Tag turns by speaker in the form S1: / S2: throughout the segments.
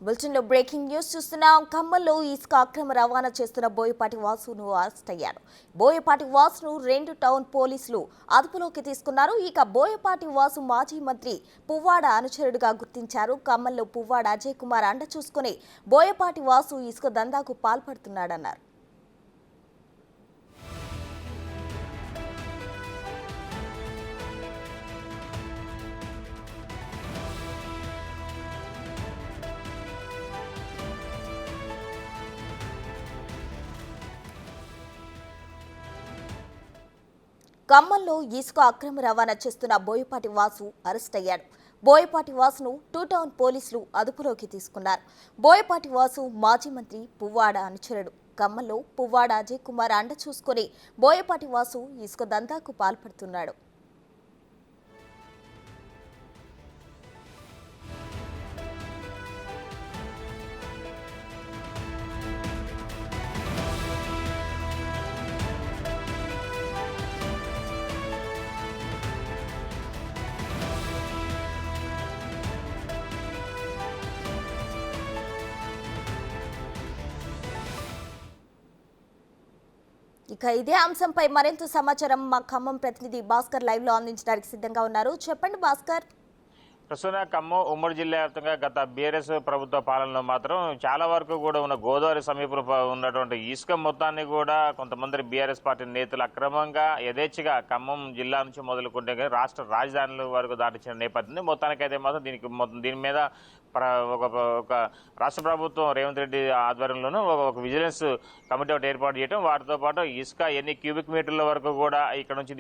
S1: బులెటిన్లో breaking news చూస్తున్నాం. ఖమ్మంలో ఇసుక అక్రమ రవాణా చేస్తున్న బోయపాటి వాసును అరెస్ట్ అయ్యారు. బోయపాటి వాసును 2 టౌన్ పోలీసులు అదుపులోకి తీసుకున్నారు. ఇక బోయపాటి వాసు మాజీ మంత్రి పువ్వాడ అనుచరుడిగా గుర్తించారు. ఖమ్మంలో పువ్వాడ అజయ్ కుమార్ అండ చూసుకుని బోయపాటి వాసు ఇసుక దందాకు పాల్పడుతున్నాడన్నారు. ఖమ్మంలో ఇసుక అక్రమ రవాణా చేస్తున్న బోయపాటి వాసు అరెస్ట్ అయ్యాడు. బోయపాటి వాసును 2 టౌన్ పోలీసులు అదుపులోకి తీసుకున్నారు. బోయపాటి వాసు మాజీ మంత్రి పువ్వాడ అనుచరుడు. ఖమ్మంలో పువ్వాడ అజయ్ కుమార్ అండ చూసుకుని బోయపాటి వాసు ఇసుక దందాకు పాల్పడుతున్నాడు. ఇక ఇదే అంశంపై మరింత సమాచారం మా ఖమ్మం ప్రతినిధి భాస్కర్ లైవ్ లో అందించడానికి సిద్ధంగా ఉన్నారు. చెప్పండి భాస్కర్.
S2: ప్రస్తుతం ఖమ్మం ఉమ్మడి జిల్లా వ్యాప్తంగా గత బీఆర్ఎస్ ప్రభుత్వ పాలనలో మాత్రం చాలా వరకు కూడా ఉన్న గోదావరి సమీపంలో ఉన్నటువంటి ఇసుక మొత్తాన్ని కూడా కొంతమంది బీఆర్ఎస్ పార్టీ నేతలు అక్రమంగా యథేచ్ఛగా ఖమ్మం జిల్లా నుంచి మొదలుకుంటే రాష్ట్ర రాజధానుల వరకు దాటించిన నేపథ్యం మొత్తానికైతే మాత్రం దీని మీద ఒక రాష్ట్ర ప్రభుత్వం రేవంత్ రెడ్డి ఆధ్వర్యంలోనూ ఒక విజిలెన్స్ కమిటీ ఒకటి ఏర్పాటు చేయడం, వాటితో పాటు ఇసుక ఎన్ని క్యూబిక్ మీటర్ల వరకు కూడా ఇక్కడ నుంచి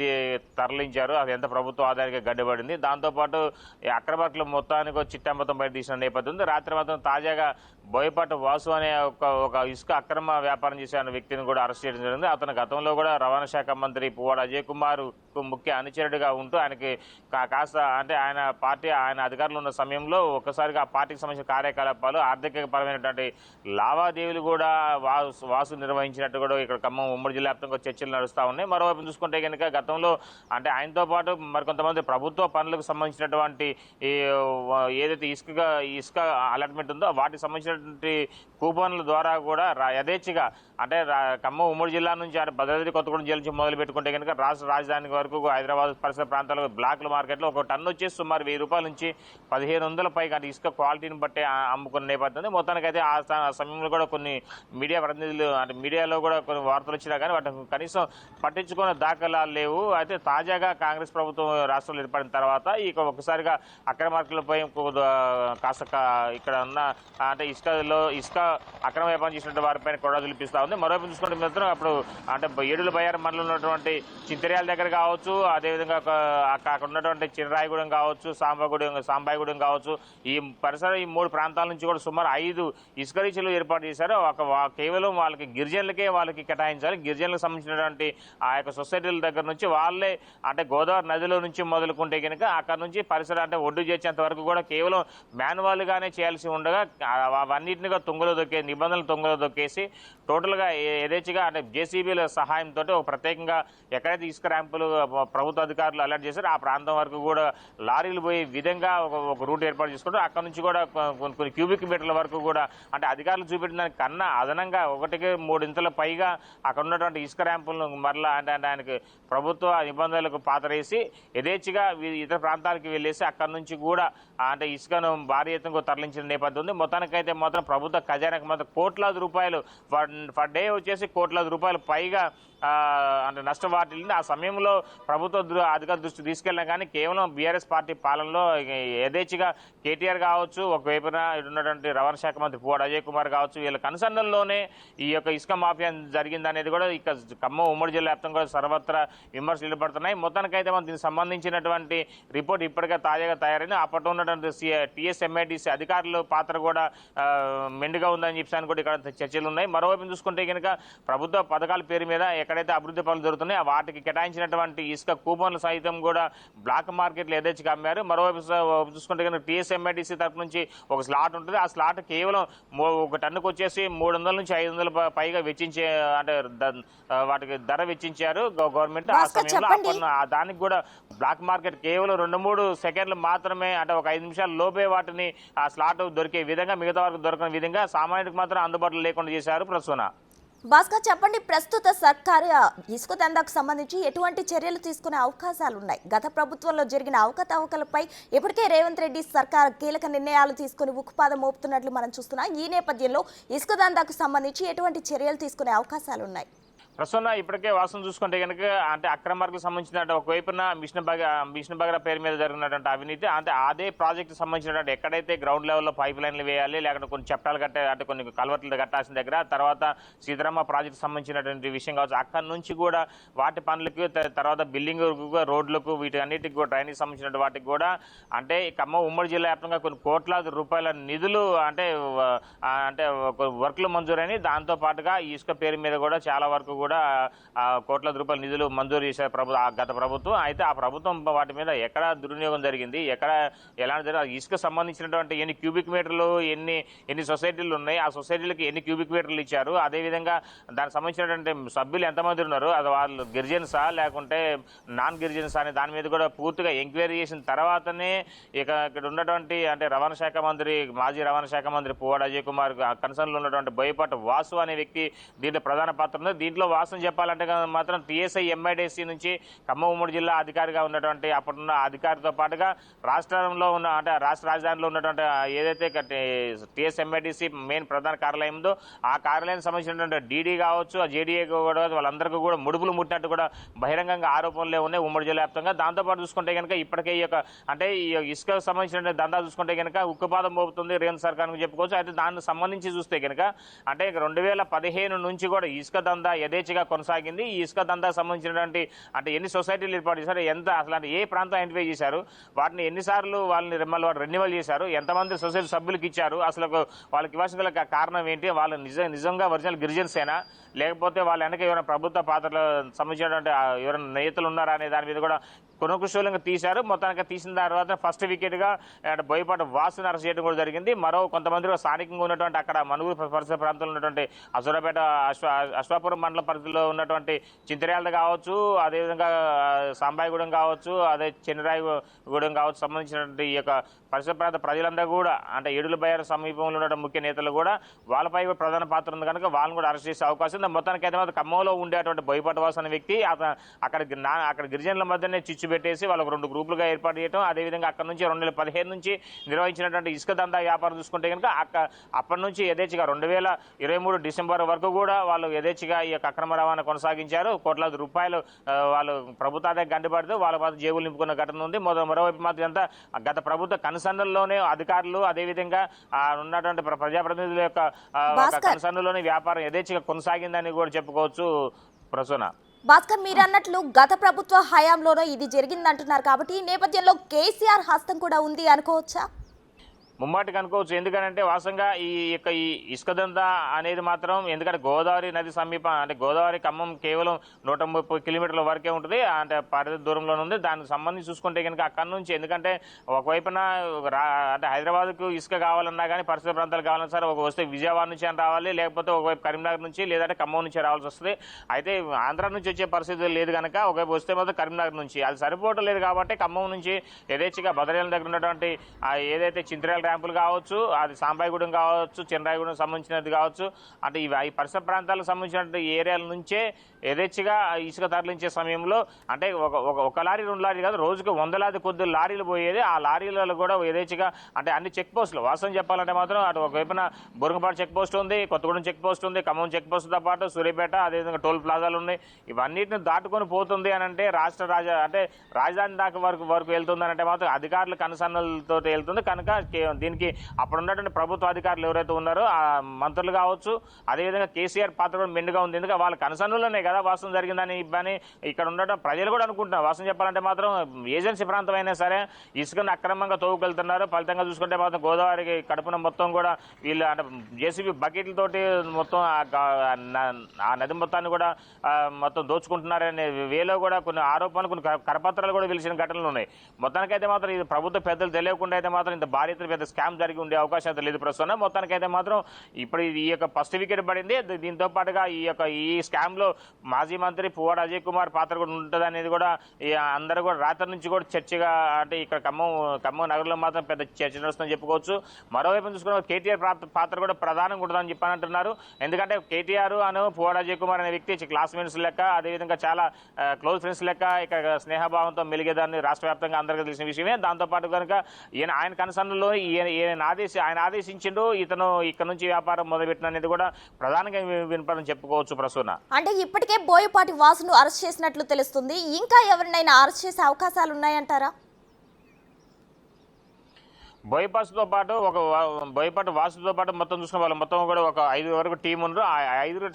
S2: తరలించారు, అది ఎంత ప్రభుత్వ ఆదాయానికి గడ్డబడింది, దాంతోపాటు అక్రమార్కుల మొత్తానికి చిట్టా మొత్తం బయట తీసిన నేపథ్యం ఉంది. రాత్రి మాత్రం తాజాగా బోయపాటి వాసు అనే ఒక ఇసుక అక్రమ వ్యాపారం చేసే వ్యక్తిని కూడా అరెస్ట్ చేయడం జరిగింది. అతను గతంలో కూడా రవాణా శాఖ మంత్రి పువ్వాడ అజయ్ కుమార్ ముఖ్య అనుచరుడిగా ఉంటూ ఆయనకి కాస్త అంటే ఆయన అధికారులు ఉన్న సమయంలో ఒక్కసారిగా పార్టీకి సంబంధించిన కార్యకలాపాలు ఆర్థిక పరమైనటువంటి లావాదేవీలు కూడా వాసు నిర్వహించినట్టు కూడా ఇక్కడ ఖమ్మం ఉమ్మడి జిల్లా వ్యాప్తంగా చర్చలు నడుస్తూ ఉన్నాయి. మరోవైపు చూసుకుంటే కనుక గతంలో అంటే ఆయనతో పాటు మరికొంతమంది ప్రభుత్వ పనులకు సంబంధించినటువంటి ఏదైతే ఇసుక అలాట్మెంట్ ఉందో వాటికి సంబంధించినటువంటి కూపన్ల ద్వారా కూడా యథేచ్ఛగా అంటే ఖమ్మం ఉమ్మడి జిల్లా నుంచి అంటే భద్రాద్రి కొత్తగూడెం జిల్లా నుంచి మొదలు పెట్టుకుంటే కనుక రాష్ట్ర రాజధాని వరకు హైదరాబాద్ పరిసర ప్రాంతాల్లో బ్లాక్ మార్కెట్లో ఒక టన్ను వచ్చేసి సుమారు 1000 రూపాయల నుంచి 1500 పైగా అంటే ఇసుక క్వాలిటీని బట్టి అమ్ముకున్న నేపథ్యం. మొత్తానికైతే ఆ సమయంలో కూడా కొన్ని మీడియా ప్రతినిధులు అంటే మీడియాలో కూడా కొన్ని వార్తలు వచ్చినా కానీ వాటిని కనీసం పట్టించుకునే దాఖలాలు లేవు. అయితే తాజాగా కాంగ్రెస్ ప్రభుత్వం రాష్ట్రంలో ఏర్పడిన తర్వాత ఇక ఒకసారిగా అక్రమార్కులపై కాస్త ఇక్కడ ఉన్న అంటే ఇసుక అక్రమ వ్యాపారం చేసినట్టు వారిపైన కూడా చూపిస్తా ఉంది. మరోవైపు చూసుకుంటే మాత్రం అప్పుడు అంటే ఏడుల బయ్యారు మండలంలో ఉన్నటువంటి చింతర్యాల దగ్గర కావచ్చు, అదేవిధంగా అక్కడ ఉన్నటువంటి చిర్రాయిగూడెం కావచ్చు, సాంబాయిగూడెం కావచ్చు, ఈ పరిసర ఈ 3 ప్రాంతాల నుంచి కూడా సుమారు 5 ఇసుక రీచ్లు ఏర్పాటు చేశారు. కేవలం వాళ్ళకి గిరిజనులకే వాళ్ళకి కేటాయించాలి. గిరిజనులకు సంబంధించినటువంటి ఆ యొక్క సొసైటీల దగ్గర నుంచి వాళ్ళే అంటే గోదావరి నదిలో నుంచి మొదలుకుంటే కనుక అక్కడ నుంచి పరిసర అంటే ఒడ్డు చేసేంత వరకు కూడా కేవలం మాన్యువల్గానే చేయాల్సి ఉండగా అవన్నిటినిగా నిబంధనలు తొంగలో దొక్కేసి టోటల్గా యథేచ్ఛగా అంటే జేసీబీల సహాయంతో ఒక ప్రత్యేకంగా ఎక్కడైతే ఇసుక ర్యాంపులు ప్రభుత్వ అధికారులు అలర్ట్ చేశారో ఆ ప్రాంతం వరకు కూడా లారీలు పోయే విధంగా ఒక రూట్ ఏర్పాటు చేసుకుంటారు. అక్కడ నుంచి కూడా కొన్ని క్యూబిక్ మీటర్ల వరకు కూడా అంటే అధికారులు చూపెట్టిన దానికన్నా అదనంగా 1-3 ఇంతల పైగా అక్కడ ఉన్నటువంటి ఇసుక ర్యాంపులను మరలా అంటే ఆయనకి ప్రభుత్వ నిబంధనలకు పాతరేసి యథేచ్ఛగా ఇతర ప్రాంతాలకు వెళ్ళేసి అక్కడి నుంచి కూడా అంటే ఇసుకను భారీ ఎత్తున తరలించిన నేపథ్యం ఉంది. మొత్తానికైతే మాత్రం ప్రభుత్వ ఖజానాకు మాత్రం కోట్లాది రూపాయలు ఫర్ డే వచ్చేసి కోట్లాది రూపాయలు పైగా అంటే నష్టం వాటిల్లింది. ఆ సమయంలో ప్రభుత్వ అధికార దృష్టి తీసుకెళ్ళినా కానీ కేవలం బీఆర్ఎస్ పార్టీ పాలనలో యథేచ్ఛగా కేటీఆర్ కావచ్చు, ఒకవైపున ఉన్నటువంటి రవాణా శాఖ మంత్రి పువ్వాడ అజయ్ కుమార్ కావచ్చు, వీళ్ళ కన్సర్న్లోనే ఈ యొక్క ఇసుక మాఫియా జరిగిందనేది కూడా ఇక ఖమ్మం ఉమ్మడి జిల్లా వ్యాప్తంగా కూడా సర్వత్రా విమర్శలు నిలబడుతున్నాయి. మొత్తానికైతే మనం దీనికి సంబంధించినటువంటి రిపోర్ట్ ఇప్పటికే తాజాగా తయారైంది. అప్పట్లో ఉన్నటువంటి టీఎస్ఎంఐడిసి అధికారుల పాత్ర కూడా మెండుగా ఉందని చెప్పి కూడా ఇక్కడ చర్చలు ఉన్నాయి. మరోవైపు చూసుకుంటే కనుక ప్రభుత్వ పథకాల పేరు మీద ఎక్కడైతే అభివృద్ధి పనులు జరుగుతున్నాయో వాటికి కేటాయించినటువంటి ఇసుక కూపన్లు సైతం కూడా బ్లాక్ మార్కెట్లు యథేచ్ఛగా అమ్మారు. మరోవైపు చూసుకుంటే కనుక టీఎస్ఎంఐడిసి తరఫు నుంచి ఒక స్లాట్ ఉంటుంది. ఆ స్లాట్ కేవలం ఒక టన్నుకు వచ్చేసి 300 నుంచి 500 పైగా వెచ్చించే అంటే వాటికి ధర వెచ్చించారు గవర్నమెంట్. ఆ సమయంలో దానికి కూడా బ్లాక్ మార్కెట్ కేవలం 2-3 సెకండ్లు మాత్రమే, అంటే ఒక 5 నిమిషాల లోపే వాటిని ఆ స్లాట్ దొరికే విధంగా, మిగతా వారికి దొరకని విధంగా సామాన్యుడికి మాత్రం అందుబాటులో లేకుండా చేశారు ప్రసూన.
S1: భాస్కర్ చెప్పండి, ప్రస్తుత సర్కారు ఇసుక దందాకు సంబంధించి ఎటువంటి చర్యలు తీసుకునే అవకాశాలు ఉన్నాయి? గత ప్రభుత్వంలో జరిగిన అవకతవకలపై ఇప్పటికే రేవంత్ రెడ్డి సర్కార్ కీలక నిర్ణయాలు తీసుకుని ఉక్కుపాదం మోపుతున్నట్లు మనం చూస్తున్నాం. ఈ నేపథ్యంలో ఇసుక దందాకు సంబంధించి ఎటువంటి చర్యలు తీసుకునే అవకాశాలు ఉన్నాయి?
S2: ప్రస్తుతం ఇప్పటికే వాస్తవం చూసుకుంటే కనుక అంటే అక్రమార్కు సంబంధించిన ఒకవైపున మిషన్ భగీరథ పేరు మీద జరిగినటువంటి అవినీతి, అంటే అదే ప్రాజెక్టు సంబంధించినటువంటి ఎక్కడైతే గ్రౌండ్ లెవెల్లో పైప్ లైన్లు వేయాలి, లేకపోతే కొన్ని చట్టాలు కట్టే అంటే కొన్ని కల్వర్ట్లు కట్టాల్సిన దగ్గర, తర్వాత సీతారామ ప్రాజెక్టు సంబంధించినటువంటి విషయం కావచ్చు, అక్కడి నుంచి కూడా వాటి పనులకు, తర్వాత బిల్డింగ్ రోడ్లకు, వీటన్నిటికి కూడా డ్రైనేజ్ సంబంధించిన వాటికి కూడా అంటే ఖమ్మం ఉమ్మడి జిల్లా వ్యాప్తంగా కొన్ని కోట్లాది రూపాయల నిధులు అంటే వర్క్లు మంజూరైన, దాంతో పాటుగా ఈ ఇసుక పేరు మీద కూడా చాలా వరకు కూడా కోట్లాది రూపాయల నిధులు మంజూరు చేశారు గత ప్రభుత్వం. అయితే ఆ ప్రభుత్వం వాటి మీద ఎక్కడ దుర్వినియోగం జరిగింది, ఎక్కడ ఎలాంటి జరిగింది, ఇసుక సంబంధించినటువంటి ఎన్ని క్యూబిక్ మీటర్లు, ఎన్ని సొసైటీలు ఉన్నాయి, ఆ సొసైటీలకి ఎన్ని క్యూబిక్ మీటర్లు ఇచ్చారు, అదేవిధంగా దానికి సంబంధించినటువంటి సభ్యులు ఎంతమంది ఉన్నారు, అది వాళ్ళు గిరిజన్సా లేకుంటే నాన్ గిరిజన్సా అనే దాని మీద కూడా పూర్తిగా ఎంక్వైరీ చేసిన తర్వాతనే ఇక్కడ ఉన్నటువంటి అంటే మాజీ రవాణా శాఖ మంత్రి పువ్వాడ అజయ్ కుమార్ కన్సర్న్లో ఉన్నటువంటి బోయపాటి వాసు అనే వ్యక్తి దీంట్లో ప్రధాన పాత్ర ఉంది. దీంట్లో వాస్తవం చెప్పాలంటే మాత్రం టీఎస్ఐ ఎంఐడిసి నుంచి ఖమ్మం ఉమ్మడి జిల్లా అధికారిగా ఉన్నటువంటి అప్పుడున్న అధికారితో పాటుగా రాష్ట్రంలో ఉన్న అంటే రాష్ట్ర రాజధానిలో ఉన్నటువంటి ఏదైతే టీఎస్ఐ ఎంఐడిసి మెయిన్ ప్రధాన కార్యాలయం ఉందో ఆ కార్యాలయానికి సంబంధించినటువంటి డీడీ కావచ్చు, ఆ జేడీఏ కూడా వాళ్ళందరికీ కూడా ముడుపులు ముట్టినట్టు కూడా బహిరంగంగా ఆరోపణలే ఉన్నాయి ఉమ్మడి జిల్లా వ్యాప్తంగా. దాంతోపాటు చూసుకుంటే కనుక ఇప్పటికే ఈ ఇసుకకు సంబంధించిన దందా చూసుకుంటే కనుక ఉక్కుపాదం మోపుతుంది రేవంత్ సర్కార్కి చెప్పుకోవచ్చు. అయితే దానికి సంబంధించి చూస్తే కనుక అంటే 2015 నుంచి కూడా ఇసుక దందా యథేచ్ఛగా కొనసాగింది. ఈ ఇసుక దందాకు సంబంధించినటువంటి అంటే ఎన్ని సొసైటీలు ఏర్పాటు చేశారు, ఎంత అసలు ఏ ప్రాంతం ఐడెంటిఫై చేశారు, వాటిని ఎన్నిసార్లు వాళ్ళని రెన్యువల్ చేశారు, ఎంతమంది సొసైటీ సభ్యులకు ఇచ్చారు, అసలు వాళ్ళకి ఇవ్వాల్సిన కారణం ఏంటి, వాళ్ళు నిజంగా ఒరిజినల్ గిరిజన్సేనా లేకపోతే వాళ్ళ వెనక ఎవరైనా ప్రభుత్వ పాత్రలు సంబంధించినటువంటి ఎవరైనా నేతలు ఉన్నారా అనే దాని మీద కూడా కుశలంగా తీశారు. మొత్తానికి తీసిన తర్వాత ఫస్ట్ వికెట్గా బోయపాటి వాసుని అరెస్ట్ చేయడం కూడా జరిగింది. మరో కొంతమంది స్థానికంగా ఉన్నటువంటి అక్కడ మనుగురు పరిసర ప్రాంతంలో ఉన్నటువంటి అసూరాపేట అశ్వాపురం మండల పరిధిలో ఉన్నటువంటి చింతర్యాల కావచ్చు, అదేవిధంగా సాంబాయిగూడెం కావచ్చు, అదే చెన్నరాయగూడెం కావచ్చు సంబంధించినటువంటి ఈ యొక్క పరిసర ప్రాంత ప్రజలందరూ కూడా అంటే ఏడుల బయ్యారు సమీపంలో ఉన్న ముఖ్య నేతలు కూడా వాళ్ళపై ప్రధాన పాత్ర ఉంది కనుక వాళ్ళని కూడా అరెస్ట్ చేసే అవకాశం ఉంది. మొత్తానికి అయితే మాత్రం ఖమ్మంలో ఉండేటువంటి బోయపాటి వాసు అనే వ్యక్తి అక్కడ గిరిజనుల మధ్యనే చిచ్చు పెట్టేసి వాళ్ళకు 2 గ్రూపులుగా ఏర్పాటు చేయడం, అదేవిధంగా అక్కడ నుంచి 2015 నుంచి నిర్వహించినటువంటి ఇసుక దందా వ్యాపారం చూసుకుంటే కనుక అప్పటి నుంచి యథేచ్ఛగా 2023 డిసెంబర్ వరకు కూడా వాళ్ళు యథేచ్ఛగా ఈ యొక్క అక్రమ రవాణా కొనసాగించారు. కోట్లాది రూపాయలు వాళ్ళు ప్రభుత్వానికి గండిపడుతూ వాళ్ళ మాత్రం జేబులు నింపుకున్న ఘటన ఉంది. మరోవైపు మాత్రం ఎంత గత ప్రభుత్వ కన్సర్న్లోనే అధికారులు అదేవిధంగా ఉన్నటువంటి ప్రజాప్రతినిధుల యొక్క కన్సర్న్లోనే వ్యాపారం యథేచ్ఛగా కొనసాగిందని కూడా చెప్పుకోవచ్చు ప్రసూన.
S1: భాస్కర్, మీరు అన్నట్లు గత ప్రభుత్వ హయాంలోనో ఇది జరిగిందంటున్నారు కాబట్టి ఈ నేపథ్యంలో కేసీఆర్ హస్తం కూడా ఉంది అనుకోవచ్చా?
S2: ముమ్మాటికి అనుకోవచ్చు. ఎందుకంటే వాస్తవంగా ఈ ఇసుక దందా అనేది మాత్రం ఎందుకంటే గోదావరి నది సమీపం అంటే గోదావరి ఖమ్మం కేవలం 130 కిలోమీటర్ల వరకే ఉంటుంది, అంటే పరిధి దూరంలోనే ఉంది. దానికి సంబంధించి చూసుకుంటే కనుక అక్కడి నుంచి ఎందుకంటే ఒకవైపున అంటే హైదరాబాద్కు ఇసుక కావాలన్నా కానీ పరిసర ప్రాంతాలు కావాలన్నా సరే ఒక వస్తే విజయవాడ నుంచి అని రావాలి, లేకపోతే ఒకవైపు కరీంనగర్ నుంచి లేదంటే ఖమ్మం నుంచి రావాల్సి వస్తుంది. అయితే ఆంధ్ర నుంచి వచ్చే పరిస్థితి లేదు కనుక ఒకవైపు వస్తే మాత్రం కరీంనగర్ నుంచి అది సరిపోవటం లేదు కాబట్టి ఖమ్మం నుంచి యథేచ్ఛగా బదరేల దగ్గర ఉన్నటువంటి ఏదైతే చింతరేల ర్యాంపులు కావచ్చు, అది సాంబాయిగూడెం కావచ్చు, చెన్నరాయగూడెం సంబంధించినది కావచ్చు, అంటే ఈ పరిసర ప్రాంతాలకు సంబంధించిన ఏరియాల నుంచే యథేచ్ఛగా ఇసుక తరలించే సమయంలో అంటే ఒక లారీ 2 లారీ కాదు, రోజుకు 100 కొద్ది లారీలు పోయేది. ఆ లారీలలో కూడా యథేచ్ఛగా అంటే అన్ని చెక్ పోస్టులు వాస్తవం చెప్పాలంటే మాత్రం అటు ఒకవైపున బోరంగపాడు చెక్ పోస్ట్ ఉంది, కొత్తగూడెం చెక్ పోస్ట్ ఉంది, ఖమ్మం చెక్ పోస్టుతో పాటు సూర్యాపేట అదేవిధంగా టోల్ ప్లాజాలు ఉన్నాయి. ఇవన్నిటిని దాటుకొని పోతుంది అని అంటే అంటే రాజధాని దాకా వరకు వెళ్తుంది అంటే మాత్రం అధికారుల కన్సర్న్లతో వెళ్తుంది కనుక దీనికి అప్పుడు ఉన్నటువంటి ప్రభుత్వ అధికారులు ఎవరైతే ఉన్నారో ఆ మంత్రులు కావచ్చు, అదేవిధంగా కేసీఆర్ పాత్ర కూడా మెండుగా ఉంది. ఎందుకంటే వాళ్ళ కన్సర్న్లోనే కదా వాస్తవం జరిగిందని ఇబ్బంది ఇక్కడ ఉండటం ప్రజలు కూడా అనుకుంటున్నారు. వాస్తవం చెప్పాలంటే మాత్రం ఏజెన్సీ ప్రాంతం అయినా సరే ఇసుకను అక్రమంగా తోగుకెళ్తున్నారు. ఫలితంగా చూసుకుంటే మాత్రం గోదావరికి కడుపున మొత్తం కూడా వీళ్ళు అంటే జేసీబీ బకెట్లతోటి మొత్తం ఆ నది మొత్తాన్ని కూడా మొత్తం దోచుకుంటున్నారనే వేలో కూడా కొన్ని ఆరోపణలు, కొన్ని కరపత్రాలు కూడా పిలిచిన ఘటనలు ఉన్నాయి. మొత్తానికైతే మాత్రం ఇది ప్రభుత్వ పెద్దలు తెలియకుండా అయితే మాత్రం ఇంత భారీ ఎత్తున పెద్ద ఏదైతే స్కామ్ జరిగి ఉండే అవకాశం అయితే లేదు ప్రస్తుతం. మొత్తానికైతే మాత్రం ఇప్పుడు ఈ యొక్క ఫస్ట్ వికెట్ పడింది. దీంతో పాటుగా ఈ స్కామ్ లో మాజీ మంత్రి పువ్వాడ అజయ్ కుమార్ పాత్ర కూడా ఉంటుంది అనేది కూడా అందరూ కూడా రాత్రి నుంచి కూడా చర్చగా, అంటే ఇక్కడ ఖమ్మం నగరంలో మాత్రం పెద్ద చర్చ నడుస్తుందని చెప్పుకోవచ్చు. మరోవైపు చూసుకున్న కేటీఆర్ పాత్ర కూడా ప్రధానంగా ఉంటుందని చెప్పని అంటున్నారు. ఎందుకంటే కేటీఆర్ అను పువ్వాడ అజయ్ కుమార్ అనే వ్యక్తి క్లాస్మేట్స్ లెక్క, అదేవిధంగా చాలా క్లోజ్ ఫ్రెండ్స్ లెక్క ఇక్కడ స్నేహభావంతో మెలిగేదాన్ని రాష్ట్ర వ్యాప్తంగా అందరికీ తెలిసిన విషయమే. దాంతోపాటు కనుక ఆయన కన్సర్న్లో ఆయన ఆదేశించిండు ఇతను ఇక్కడ నుంచి వ్యాపారం మొదలుపెట్టిన అనేది కూడా ప్రధానంగా వినపడని చెప్పుకోవచ్చు ప్రసూన.
S1: అంటే ఇప్పటికే బోయపాటి వాసును అరెస్ట్ చేసినట్లు తెలుస్తుంది. ఇంకా ఎవరినైనా అరెస్ట్ చేసే అవకాశాలు ఉన్నాయంటారా?
S2: బోయపాటి వాసుతో పాటు మొత్తం చూసుకున్న వాళ్ళు మొత్తం కూడా ఒక 5 వరకు టీం ఉన్నారు. ఆ 5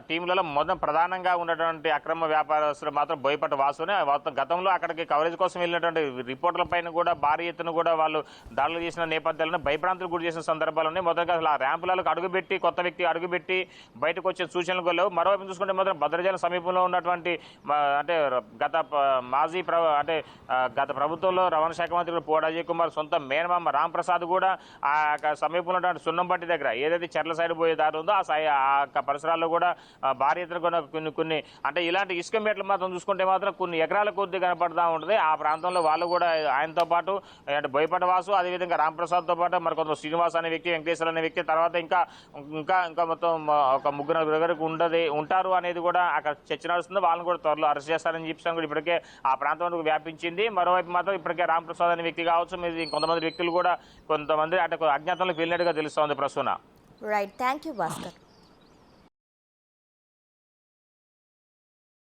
S2: టీంలలో మొత్తం ప్రధానంగా ఉన్నటువంటి అక్రమ వ్యాపారస్తులు మాత్రం బోయపాటి వాసునే. గతంలో అక్కడికి కవరేజ్ కోసం వెళ్ళినటువంటి రిపోర్టర్ల పైన కూడా భారీ ఎత్తున కూడా వాళ్ళు దాడులు చేసిన నేపథ్యాలను భయభ్రాంతులు గురి చేసిన సందర్భాలు ఉన్నాయి. మొదటగా అసలు ఆ ర్యాంపులకు అడుగుపెట్టి కొత్త వ్యక్తి అడుగుపెట్టి బయటకు వచ్చే సూచనలు లేవు. మరోవైపు చూసుకుంటే మాత్రం భద్రాచలం సమీపంలో ఉన్నటువంటి అంటే గత ప్రభుత్వంలో రవాణా శాఖ మంత్రి పువ్వాడ అజయ్ కుమార్ సొంత మేనమామ రాంప్రసాద్ కూడా ఆ సమీపంలో ఉన్నటువంటి సున్నంపట్టి దగ్గర ఏదైతే చెర్ల సైడ్ పోయే దారి ఉందో ఆ పరిసరాల్లో కూడా భారీ ఎత్తున కొన్ని అంటే ఇలాంటి ఇసుక మేటలు మాత్రం చూసుకుంటే మాత్రం కొన్ని ఎకరాల కొద్ది కనపడతా ఉంటుంది. ఆ ప్రాంతంలో వాళ్ళు కూడా ఆయనతో పాటు అంటే బోయపాటి వాసు, అదేవిధంగా రాంప్రసాద్తో పాటు మరి కొంత శ్రీనివాస్ అనే వ్యక్తి, వెంకటేశ్వర అనే వ్యక్తి, తర్వాత ఇంకా మొత్తం ఒక 3 వరకు ఉంటారు అనేది కూడా అక్కడ చర్చ నడుస్తుంది. వాళ్ళని కూడా త్వరలో అరెస్ట్ చేస్తారని చెప్పి కూడా ఇప్పటికే ఆ ప్రాంతంలో వ్యాపించింది. మరోవైపు మాత్రం ఇప్పటికే రాంప్రసాద్ అనే వ్యక్తి కావచ్చు, మీరు కొంతమంది వ్యక్తులు కూడా కొంతమంది అంటే అజ్ఞాతంలోకి వెళ్ళినట్టుగా తెలుస్తోంది Prasuna.
S1: Right, thank you Bhaskar.